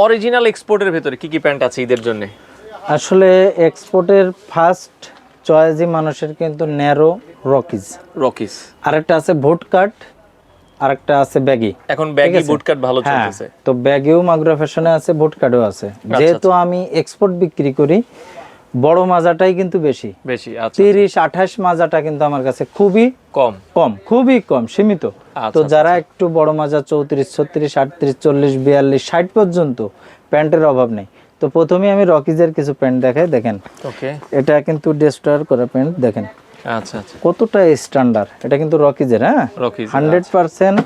Original এক্সপোর্টের ভিতরে কি কি প্যান্ট আছে ঈদের জন্য? আসলে এক্সপোর্টের ফার্স্ট চয়েসই মানুষের কিন্তু ন্যারো রকিজ, আরেকটা আছে বুট কাট, আরেকটা আছে ব্যাগি। এখন ব্যাগি বুট কাট ভালো হ্যাঁ, চলতেছে। তো ব্যাগিও মাগরা ফ্যাশনে আছে, বুট কাটও আছে। যেহেতু আমি এক্সপোর্ট বিক্রি করি, বড় মাজাটাই কিন্তু বেশি। আচ্ছা 30-28 মাজাটা কিন্তু আমার কাছে খুবই খুবই কম, সীমিত। তো যারা একটু বড় মাজা 34, 36, 38, 40, 42, 60 পর্যন্ত প্যান্টের অভাব নেই। তো প্রথমে আমি রকিজের কিছু প্যান্ট দেখাই, দেখেন। ওকে, এটা কিন্তু ডেস্ট্রয়ার করা প্যান্ট, দেখেন আচ্ছা কতটা স্ট্যান্ডার্ড। এটা কিন্তু রকিজের, হ্যাঁ 100%।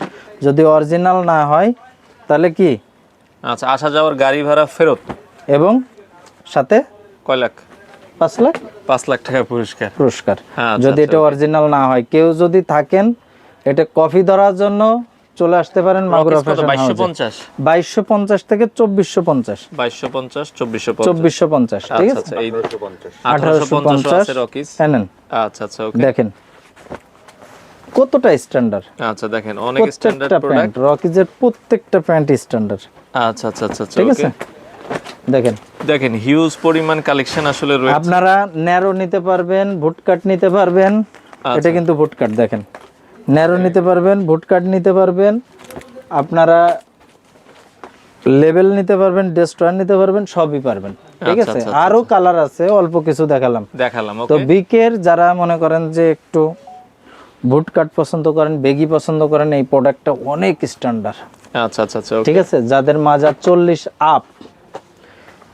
যদি অরিজিনাল না হয় তাহলে কি আচ্ছা, আসা যাওয়ার গাড়ি ভাড়া ফেরত, এবং সাথে কয় লাখ? 5 লাখ 5 লাখ টাকা পুরস্কার। যদি এটা অরিজিনাল না হয়। কেউ যদি থাকেন এটা কফি ধরার জন্য চলে আসতে পারেন মাগুরা ফ্যাশন হাউসে। 2250 থেকে 2450, 2250 2450, ঠিক আছে। আচ্ছা, এই 1850 আছে রকিজ। নেন, আচ্ছা ওকে, দেখেন কতটা স্ট্যান্ডার্ড। আচ্ছা দেখেন, অনেক স্ট্যান্ডার্ড প্রোডাক্ট। রকিজের প্রত্যেকটা প্যান্ট স্ট্যান্ডার্ড। আচ্ছা ঠিক আছে, দেখেন হিউজ পরিমাণ কালেকশন আসলে রয়েছে। আপনারা ন্যারো নিতে পারবেন, বুট কাট নিতে পারবেন। এটা কিন্তু বুট কাট, দেখেন। ন্যারো নিতে পারবেন, বুট কাট নিতে পারবেন, আপনারা লেভেল নিতে পারবেন, ডেস্ট্রয়ার নিতে পারবেন, সবই পারবেন। ঠিক আছে, আরো কালার আছে, অল্প কিছু দেখালাম। তো বিকের যারা মনে করেন যে একটু বুট কাট পছন্দ করেন, বেগি পছন্দ করেন, এই প্রোডাক্টটা অনেক স্ট্যান্ডার্ড। আচ্ছা ঠিক আছে, যাদের মাজা 40 আপ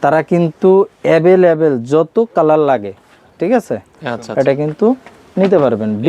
তারা কিন্তু অ্যাভেলেবেল যত কালার লাগে, ঠিক আছে, এটা কিন্তু নিতে পারবেন।